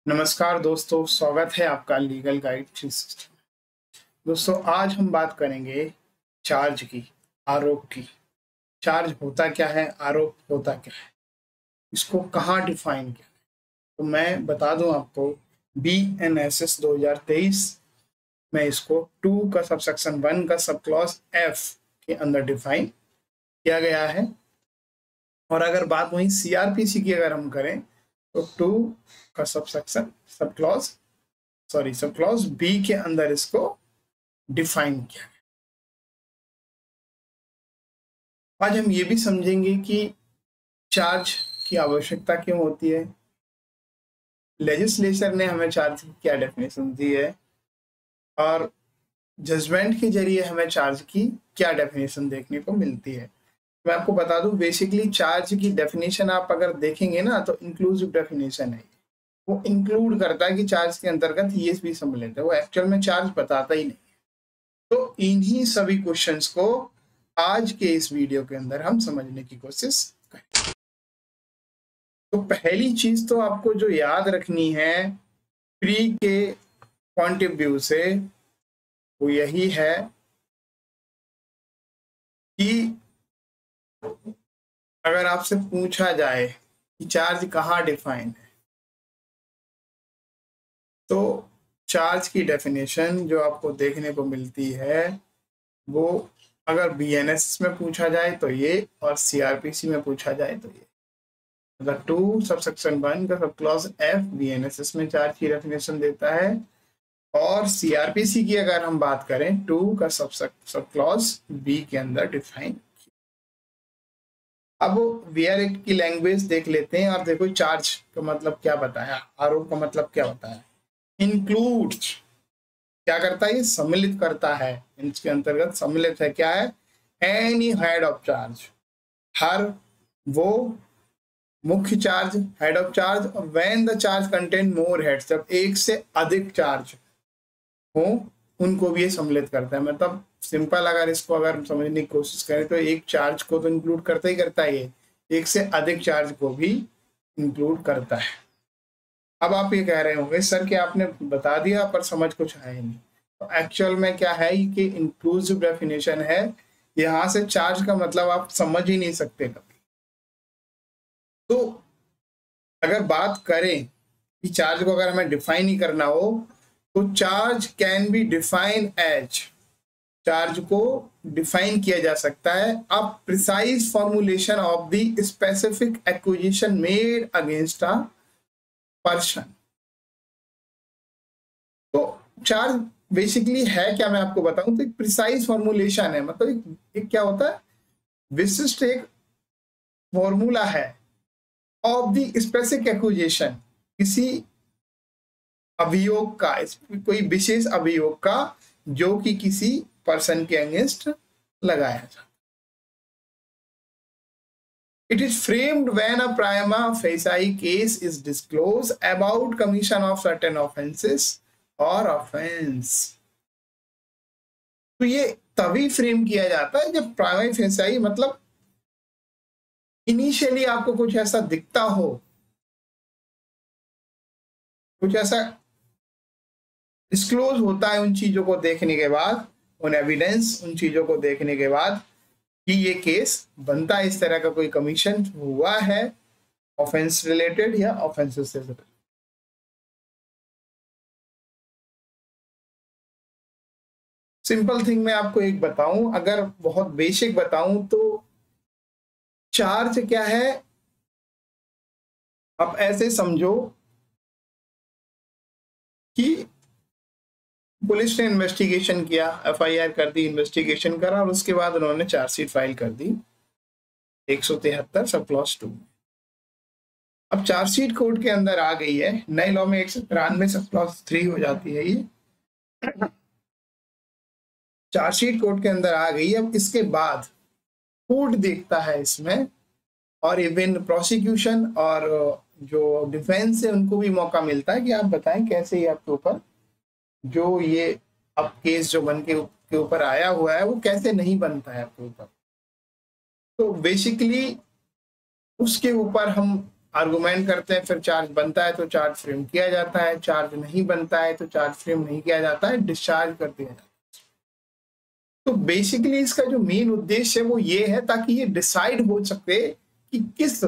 नमस्कार दोस्तों, स्वागत है आपका लीगल गाइड 360। दोस्तों, आज हम बात करेंगे चार्ज की, आरोप की। चार्ज होता क्या है, आरोप होता क्या है, इसको कहाँ डिफाइन किया है। तो मैं बता दूं आपको, BNSS 2023 में इसको 2 का सबसेक्शन 1 का सब क्लॉज F के अंदर डिफाइन किया गया है। और अगर बात वहीं CRPC की अगर हम करें तो 2 का सब क्लॉज B के अंदर इसको डिफाइन किया गया। आज हम ये भी समझेंगे कि चार्ज की आवश्यकता क्यों होती है, लेजिस्लेचर ने हमें चार्ज की क्या डेफिनेशन दी है, और जजमेंट के जरिए हमें चार्ज की क्या डेफिनेशन देखने को मिलती है। मैं आपको बता दूं, बेसिकली चार्ज की डेफिनेशन आप अगर देखेंगे ना तो इंक्लूसिव डेफिनेशन है। वो इंक्लूड करता है कि चार्ज के अंतर्गत ये भी सम्मिलित है, वो एक्चुअल में चार्ज बताता ही नहीं। तो इन्हीं सभी क्वेश्चंस को आज के इस वीडियो के अंदर हम समझने की कोशिश करें। तो पहली चीज तो आपको जो याद रखनी है प्री के पॉइंट ऑफ व्यू से, वो यही है कि अगर आपसे पूछा जाए कि चार्ज कहाँ डिफाइन है, तो चार्ज की डेफिनेशन जो आपको देखने को मिलती है वो अगर BNSS में पूछा जाए तो ये, और CRPC में पूछा जाए तो ये। अगर 2 सबसेक्शन 1 का सब क्लॉज F BNSS में चार्ज की डेफिनेशन देता है, और CRPC की अगर हम बात करें 2 का सब क्लॉज B के अंदर डिफाइन। अब वीआर एक्ट की लैंग्वेज देख लेते हैं और देखो चार्ज का मतलब क्या बताया, आरोप का मतलब क्या बताया। इंक्लूड्स क्या करता है, ये सम्मिलित करता है। इसके अंतर्गत सम्मिलित है क्या है, एनी हेड ऑफ चार्ज, हर वो मुख्य चार्ज, हेड ऑफ चार्ज, और when the charge contain more heads, जब एक से अधिक चार्ज हो उनको भी ये सम्मिलित करता है। मतलब सिंपल अगर इसको अगर समझने की कोशिश करें तो एक चार्ज को तो इंक्लूड करता ही करता है, ये एक से अधिक चार्ज को भी इंक्लूड करता है। अब आप ये कह रहे होंगे सर कि आपने बता दिया पर समझ कुछ आया नहीं। तो एक्चुअल में क्या है कि इंक्लूसिव डेफिनेशन है, यहाँ से चार्ज का मतलब आप समझ ही नहीं सकते कभी। तो अगर बात करें कि चार्ज को अगर हमें डिफाइन ही करना हो तो charge can be define as, charge को डिफाइन किया जा सकता है a precise formulation of the specific accusation made against a person. तो चार्ज बेसिकली है क्या, मैं आपको बताऊं तो एक प्रिसाइज फॉर्मुलेशन है। मतलब एक क्या होता है, विशिष्ट एक फॉर्मूला है ऑफ द स्पेसिफिक एक्विजिशन, किसी अभियोग का, कोई विशेष अभियोग का जो कि किसी पर्सन के अगेंस्ट लगाया जाता। It is framed when a prima facie case is disclosed about commission of certain offenses or offense। तो ये तभी फ्रेम किया जाता है जब प्राइमा फेसाई, मतलब इनिशियली आपको कुछ ऐसा दिखता हो, कुछ ऐसा डिस्क्लोज होता है उन चीजों को देखने के बाद, उन एविडेंस, उन चीजों को देखने के बाद कि ये केस बनता है, इस तरह का कोई कमीशन हुआ है ऑफेंस रिलेटेड या ऑफेंसेस से रिलेटेड। सिंपल थिंग मैं आपको एक बताऊं, अगर बहुत बेसिक बताऊं तो चार्ज क्या है, आप ऐसे समझो कि पुलिस ने इन्वेस्टिगेशन किया, FIR कर दी, इन्वेस्टिगेशन करा, और उसके बाद उन्होंने चार्जशीट फाइल कर दी 173 सब क्लॉज 2। अब चार्जशीट कोर्ट के अंदर आ गई है, नए लॉ में 193 सब क्लॉज 3 हो जाती है ये। चार्जशीट कोर्ट के अंदर आ गई। अब इसके बाद कोर्ट देखता है इसमें, और इवन प्रोसिक्यूशन और जो डिफेंस है उनको भी मौका मिलता है कि आप बताएं कैसे ही आपके ऊपर जो ये अब केस जो बन के ऊपर आया हुआ है वो कैसे नहीं बनता है आपके ऊपर। तो बेसिकली उसके ऊपर हम आर्गुमेंट करते हैं, फिर चार्ज बनता है तो चार्ज फ्रेम किया जाता है, चार्ज नहीं बनता है तो चार्ज फ्रेम नहीं किया जाता है, डिस्चार्ज कर दिया जाता है। तो बेसिकली इसका जो मेन उद्देश्य है वो ये है ताकि ये डिसाइड हो सके कि किस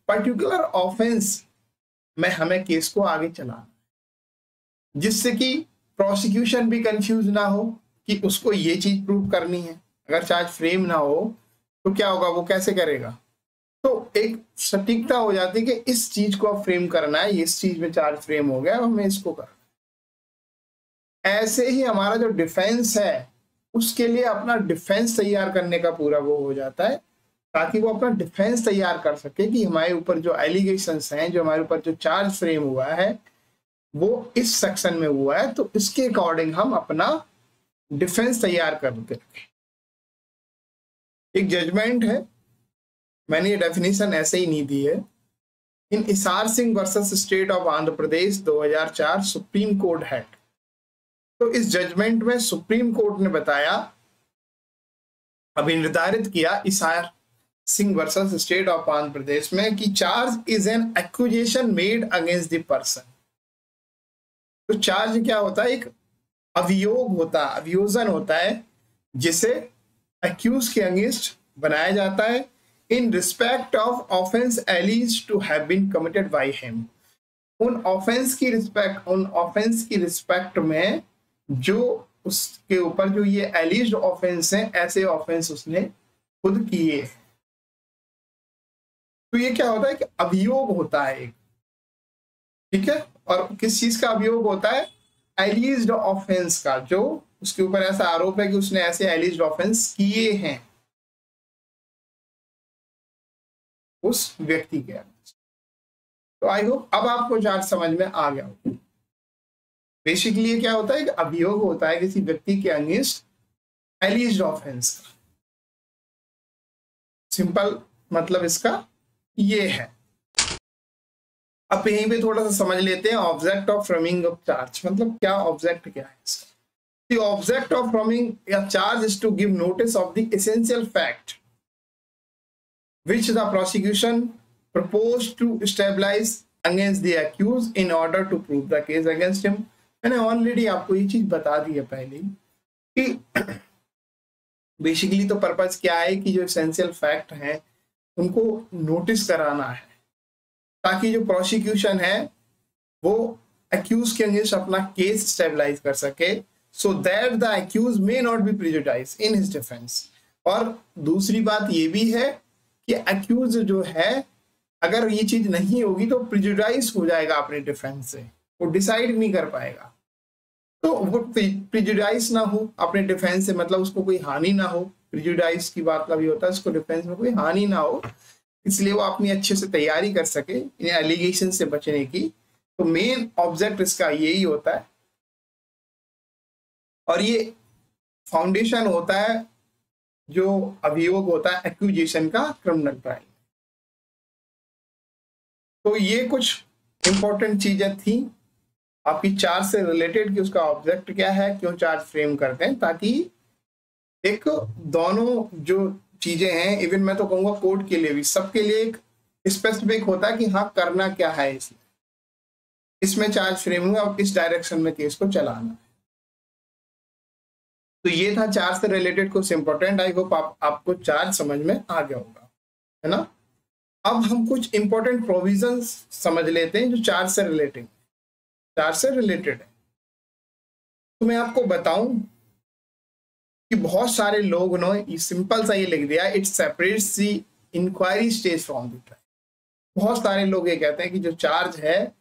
पर्टिकुलर ऑफेंस में हमें केस को आगे चलाना, जिससे कि प्रोसिक्यूशन भी कंफ्यूज ना हो कि उसको ये चीज प्रूव करनी है। अगर चार्ज फ्रेम ना हो तो क्या होगा, वो कैसे करेगा? तो एक सटीकता हो जाती है कि इस चीज को फ्रेम करना है, इस चीज में चार्ज फ्रेम हो गया, हमें इसको करना। ऐसे ही हमारा जो डिफेंस है उसके लिए अपना डिफेंस तैयार करने का पूरा वो हो जाता है, ताकि वो अपना डिफेंस तैयार कर सके कि हमारे ऊपर जो एलिगेशंस हैं, जो हमारे ऊपर जो चार्ज फ्रेम हुआ है वो इस सेक्शन में हुआ है, तो इसके अकॉर्डिंग हम अपना डिफेंस तैयार करके रखें। एक जजमेंट है, मैंने ये डेफिनेशन ऐसे ही नहीं दी है। In Esher Singh versus state of Andhra Pradesh 2004 supreme court है। तो इस जजमेंट में सुप्रीम कोर्ट ने बताया, अभी निर्धारित किया Esher Singh versus state of Andhra Pradesh में कि charge is an accusation made against the person. तो चार्ज क्या होता है? एक अभियोग होता है, अभियोजन होता है जिसे एक्यूज के अगेंस्ट बनाया जाता है in respect of offence alleged to have been committed by him. उन ऑफेंस की रिस्पेक्ट में जो उसके ऊपर जो ये एलिज्ड ऑफेंस है, ऐसे ऑफेंस उसने खुद किए। तो ये क्या होता है कि अभियोग होता है एक, ठीक है। और किस चीज का अभियोग होता है? एलिज्ड ऑफेंस का, जो उसके ऊपर ऐसा आरोप है कि उसने ऐसे एलिज्ड ऑफेंस किए हैं उस व्यक्ति के। तो आई होप अब आपको चार्ज समझ में आ गया होगा। बेसिकली ये क्या होता है कि अभियोग होता है किसी व्यक्ति के अगेंस्ट एलिज्ड ऑफेंस का। सिंपल मतलब इसका ये है। अब यहीं पे थोड़ा सा समझ लेते हैं object of framing of charge, मतलब क्या ऑब्जेक्ट क्या है इसका। The object of framing a charge is to give notice of the essential fact which the prosecution proposed to establish against the accused in order to prove the case against him। मैंने already आपको ये चीज बता दी है पहले कि basically तो purpose क्या है कि जो एसेंशियल फैक्ट हैं उनको नोटिस कराना है, ताकि जो प्रोसिक्यूशन है वो एक्यूज के अगेंस्ट अपना केस स्टेबलाइज कर सके, so that the accused may not be prejudiced in his defense। और दूसरी बात ये भी है कि accused जो है अगर ये चीज नहीं होगी तो प्रिजुडाइज हो जाएगा अपने डिफेंस से, वो डिसाइड नहीं कर पाएगा। तो वो प्रिजुडाइज ना हो अपने डिफेंस से, मतलब उसको कोई हानि ना हो। प्रिजुडाइज की बात का भी होता है, उसको डिफेंस में कोई हानि ना हो, इसलिए वो अपनी अच्छे से तैयारी कर सके इन एलिगेशन से बचने की। तो मेन ऑब्जेक्ट इसका यही होता है, और ये फाउंडेशन होता है जो अभियोग होता है एक्यूजेशन का क्रिमिनल ट्रायल। तो ये कुछ इंपॉर्टेंट चीजें थी आपकी चार्ज से रिलेटेड कि उसका ऑब्जेक्ट क्या है, क्यों चार्ज फ्रेम करते हैं, ताकि एक दोनों जो चीजें हैं, इवन मैं तो कहूंगा कोर्ट के लिए भी, सबके लिए एक स्पेसिफिक होता है कि हाँ करना क्या है, इसमें चार्ज फ्रेम हुआ और किस डायरेक्शन में केस को चलाना है। तो ये था चार्ज से रिलेटेड कुछ इंपॉर्टेंट। आई होप आपको चार्ज समझ में आ गया होगा, है ना। अब हम कुछ इंपॉर्टेंट प्रोविजंस समझ लेते हैं जो चार्ज से रिलेटेड है। तो मैं आपको बताऊं कि बहुत सारे लोग ने सिंपल सा ये लिख दिया, it separates the inquiry stage from the trial. बहुत सारे लोग ये कहते हैं कि जो चार्ज है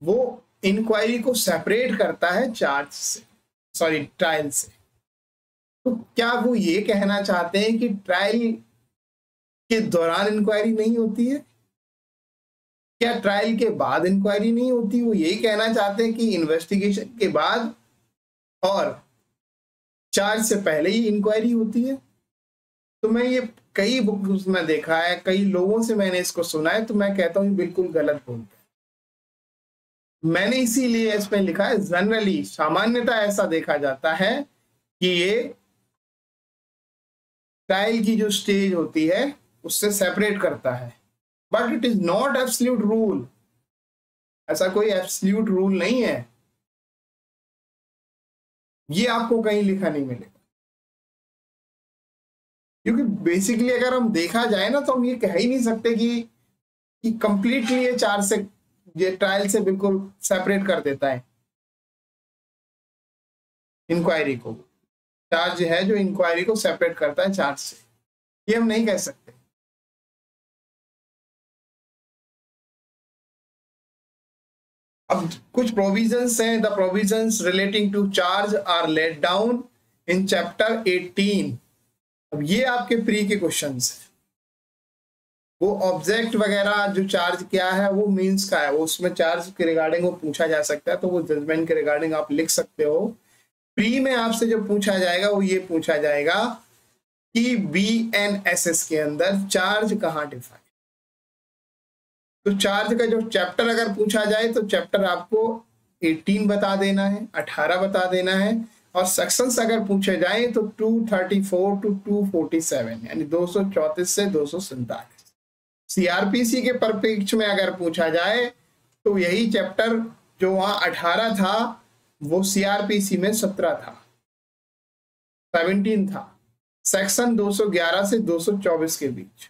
वो इंक्वायरी को सेपरेट करता है ट्रायल से। तो क्या वो ये कहना चाहते हैं कि ट्रायल के दौरान इंक्वायरी नहीं होती है? क्या ट्रायल के बाद इंक्वायरी नहीं होती? वो यही कहना चाहते हैं कि इन्वेस्टिगेशन के बाद और चार्ज से पहले ही इंक्वायरी होती है? तो मैं ये कई बुक्स में देखा है, कई लोगों से मैंने इसको सुना है, तो मैं कहता हूँ बिल्कुल गलत बोलते हैं। मैंने इसीलिए इसमें लिखा है, जनरली सामान्यता ऐसा देखा जाता है कि ये ट्रायल की जो स्टेज होती है उससे सेपरेट करता है। But it is not absolute rule, ऐसा कोई एब्सोल्यूट रूल नहीं है, ये आपको कहीं लिखा नहीं मिलेगा। क्योंकि बेसिकली अगर हम देखा जाए ना तो हम ये कह ही नहीं सकते कि कंप्लीटली ये चार्ज से, ये ट्रायल से बिल्कुल सेपरेट कर देता है इंक्वायरी को। चार्ज है जो इंक्वायरी को सेपरेट करता है चार्ज से, ये हम नहीं कह सकते। अब कुछ प्रोविजंस हैं, the provisions relating to charge are laid down in chapter 18। अब ये आपके प्री के क्वेश्चंस हैं, वो ऑब्जेक्ट वगैरह जो चार्ज क्या है वो मींस का है, वो उसमें चार्ज के रिगार्डिंग वो पूछा जा सकता है, तो वो जजमेंट के रिगार्डिंग आप लिख सकते हो। प्री में आपसे जो पूछा जाएगा वो ये पूछा जाएगा कि BNSS के अंदर चार्ज कहाँ डिफाइन। तो चार्ज का जो चैप्टर अगर पूछा जाए तो चैप्टर आपको 18 बता देना है, 18 बता देना है, और सेक्शंस अगर पूछे जाए तो 234 to 247 यानी 234 से 247। CRPC के परिप्रेक्ष्य में अगर पूछा जाए तो यही चैप्टर जो वहां 18 था वो CRPC में 17 था, 17 था। सेक्शन 211 से 224 के बीच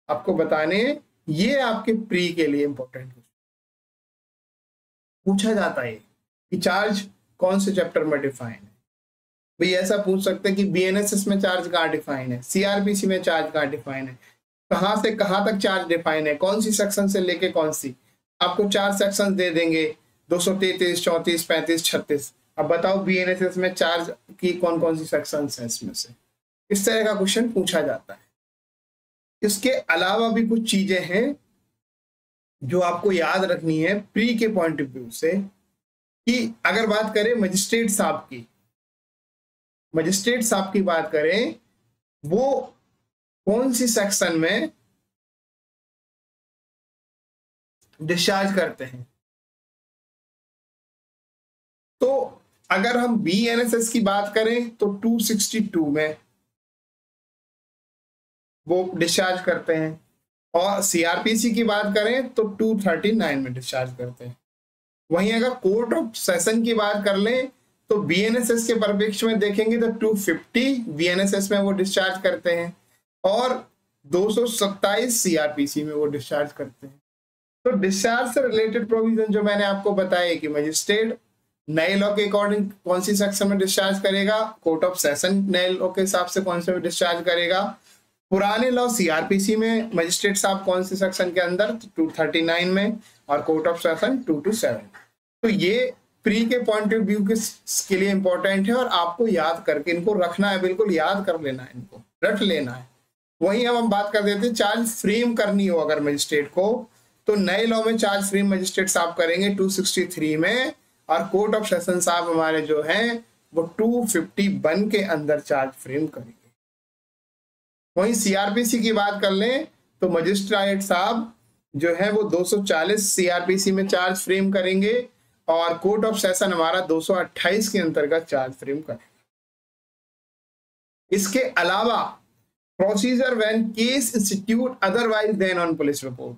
आपको बताने, ये आपके प्री के लिए इंपॉर्टेंट पूछा जाता है कि चार्ज कौन से चैप्टर में डिफाइन है। भाई ऐसा पूछ सकते हैं कि BNSS में चार्ज कहाँ डिफाइन है, CRPC में चार्ज कहाँ डिफाइन है, कहाँ से कहाँ तक चार्ज डिफाइन है, कौन सी सेक्शन से लेके कौन सी। आपको 4 सेक्शन दे देंगे, 233, 34, 35, 36। अब बताओ BNSS में चार्ज की कौन कौन सी सेक्शन है इसमें से। इस तरह का क्वेश्चन पूछा जाता है। इसके अलावा भी कुछ चीजें हैं जो आपको याद रखनी है प्री के पॉइंट ऑफ व्यू से, कि अगर बात करें मजिस्ट्रेट साहब की, मजिस्ट्रेट साहब की बात करें, वो कौन सी सेक्शन में डिस्चार्ज करते हैं। तो अगर हम BNSS की बात करें तो 262 में वो डिस्चार्ज करते हैं, और CRPC की बात करें तो 239 में डिस्चार्ज करते हैं। वहीं अगर कोर्ट ऑफ सेशन की बात कर लें तो BNSS के परिप्रेक्ष्य में देखेंगे तो 250 BNSS में वो डिस्चार्ज करते हैं, और 227 CRPC में वो डिस्चार्ज करते हैं। तो डिस्चार्ज से रिलेटेड प्रोविजन जो मैंने आपको बताया कि मजिस्ट्रेट नए लॉ के अकॉर्डिंग कौन सी सेक्शन में डिस्चार्ज करेगा, कोर्ट ऑफ सेशन नए लॉ के हिसाब से कौन से में डिस्चार्ज करेगा, पुराने लॉ CRPC में मजिस्ट्रेट साहब कौन से सेक्शन के अंदर, 239 में, और कोर्ट ऑफ सेशन 227। तो ये प्री के पॉइंट ऑफ व्यू के लिए इंपॉर्टेंट है, और आपको याद करके इनको रखना है, बिल्कुल याद कर लेना है, इनको रट लेना है। वहीं अब हम बात कर देते हैं चार्ज फ्रेम करनी हो अगर मजिस्ट्रेट को, तो नए लॉ में चार्ज फ्रेम मजिस्ट्रेट साहब करेंगे 263 में, और कोर्ट ऑफ सेशन साहब हमारे जो हैं वो 251 के अंदर चार्ज फ्रेम करेंगे। वहीं CRPC की बात कर लें तो मजिस्ट्रेट साहब जो है वो 240 CRPC में चार्ज फ्रेम करेंगे, और कोर्ट ऑफ सेशन हमारा 228 के अंतर्गत चार्ज फ्रेम करेगा। इसके अलावा procedure when case institute otherwise than on police report,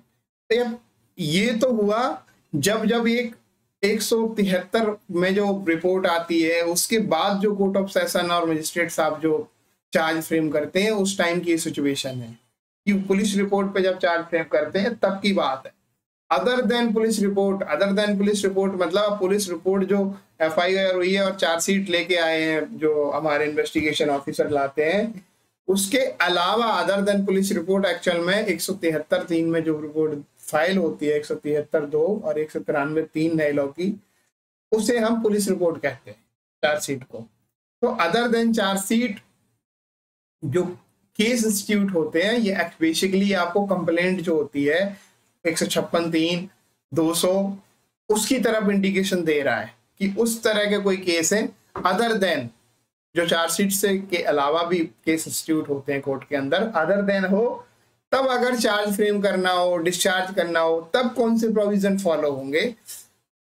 ये तो हुआ जब जब एक 173 में जो रिपोर्ट आती है उसके बाद जो कोर्ट ऑफ सेशन और मजिस्ट्रेट साहब जो चार्ज फ्रेम करते हैं उस टाइम की सिचुएशन है कि पुलिस रिपोर्ट पे जब चार्ज फ्रेम करते हैं तब की बात है। Other than police report, other than police report मतलब पुलिस रिपोर्ट जो FIR हुई है और चार्जशीट लेके आए हैं जो हमारे इन्वेस्टिगेशन ऑफिसर लाते हैं, उसके अलावा other than police report actual में 173(3) में जो रिपोर्ट फाइल होती है, 173(2) और 193(3) नए लॉ की, उसे हम पुलिस रिपोर्ट कहते हैं चार्जशीट को। तो अदर देन चार्जशीट जो केस इंस्टीट्यूट होते हैं ये बेसिकली आपको कंप्लेंट जो होती है 156(3), 200 उसकी तरफ इंडिकेशन दे रहा है कि उस तरह के कोई केस है। अदर देन जो चार्जशीट से के अलावा भी केस इंस्टीट्यूट होते हैं कोर्ट के अंदर, अदर देन हो तब अगर चार्ज फ्रेम करना हो, डिस्चार्ज करना हो, तब कौन से प्रोविजन फॉलो होंगे।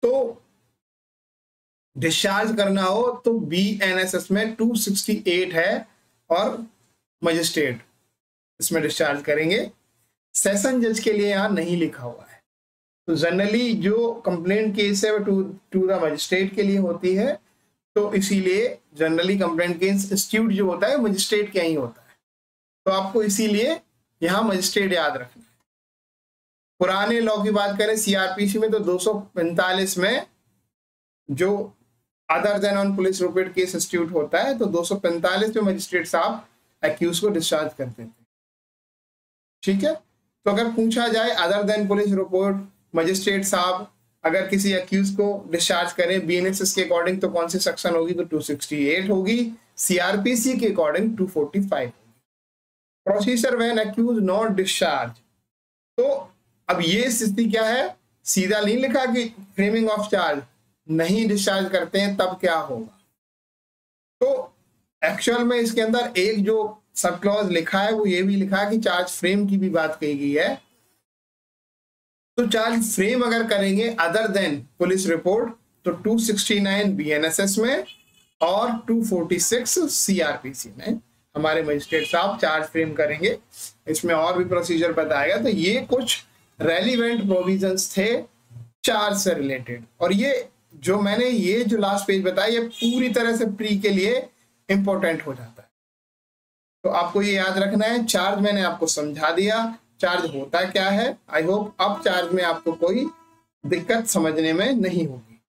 तो डिस्चार्ज करना हो तो BNSS में 268 है और मजिस्ट्रेट इसमें डिस्चार्ज करेंगे। सेशन जज के लिए यहाँ नहीं लिखा हुआ है। तो जनरली जो कंप्लेंट केस है वो टू द मजिस्ट्रेट के लिए होती है, तो इसीलिए जनरली कंप्लेंट केस इंस्टीट्यूट जो होता है मजिस्ट्रेट का ही होता है, तो आपको इसीलिए यहाँ मजिस्ट्रेट याद रखना है। पुराने लॉ की बात करें सीआरपीसी में तो 245 में जो other than on police report case institute होता है, तो 245 में मजिस्ट्रेट साहब एक्यूज को डिस्चार्ज करते थे। ठीक है, तो अगर पूछा जाए other than police report magistrate साहब अगर किसी एक्यूज को डिस्चार्ज करें बीएनएसएस के अकॉर्डिंग तो कौन सी सेक्शन होगी, तो 268 होगी, सीआरपीसी के अकॉर्डिंग 245 होगी। Procedure when accused not discharged, तो अब ये स्थिति क्या है, सीधा नहीं लिखा कि फ्रेमिंग ऑफ चार्ज नहीं डिस्चार्ज करते हैं तब क्या होगा। तो एक्चुअल में इसके अंदर एक जो सब क्लॉज लिखा है वो ये भी लिखा है कि चार्ज फ्रेम की भी बात कही गई है। तो चार्ज फ्रेम अगर करेंगे अदर देन पुलिस रिपोर्ट तो 269 बीएनएसएस में और 246 सीआरपीसी में हमारे मजिस्ट्रेट साहब चार्ज फ्रेम करेंगे। इसमें और भी प्रोसीजर बताएगा। तो ये कुछ रेलिवेंट प्रोविजंस थे चार्ज से रिलेटेड, और ये जो मैंने ये जो लास्ट पेज बताया ये पूरी तरह से प्री के लिए इंपॉर्टेंट हो जाता है। तो आपको ये याद रखना है। चार्ज मैंने आपको समझा दिया, चार्ज होता क्या है। आई होप अब चार्ज में आपको कोई दिक्कत समझने में नहीं होगी।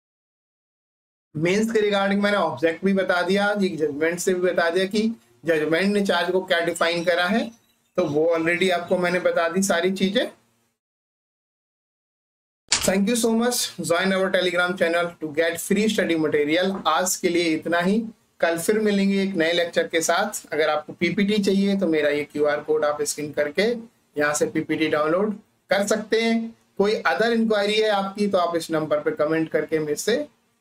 मेंस के रिगार्डिंग मैंने ऑब्जेक्ट भी बता दिया, जजमेंट से भी बता दिया कि जजमेंट ने चार्ज को क्या डिफाइन करा है, तो वो ऑलरेडी आपको मैंने बता दी सारी चीजें। Thank you so much. Join our Telegram channel to get free study material. आज के लिए इतना ही, कल फिर मिलेंगे एक नए लेक्चर के साथ। अगर आपको पीपीटी चाहिए तो मेरा ये क्यूआर कोड आप स्कैन करके यहाँ से पीपीटी डाउनलोड कर सकते हैं। कोई अदर इंक्वायरी है आपकी तो आप इस नंबर पर कमेंट करके मेरे से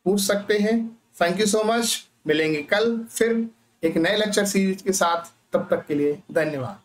पूछ सकते हैं। Thank you so much. मिलेंगे कल फिर एक नए लेक्चर सीरीज के साथ, तब तक के लिए धन्यवाद।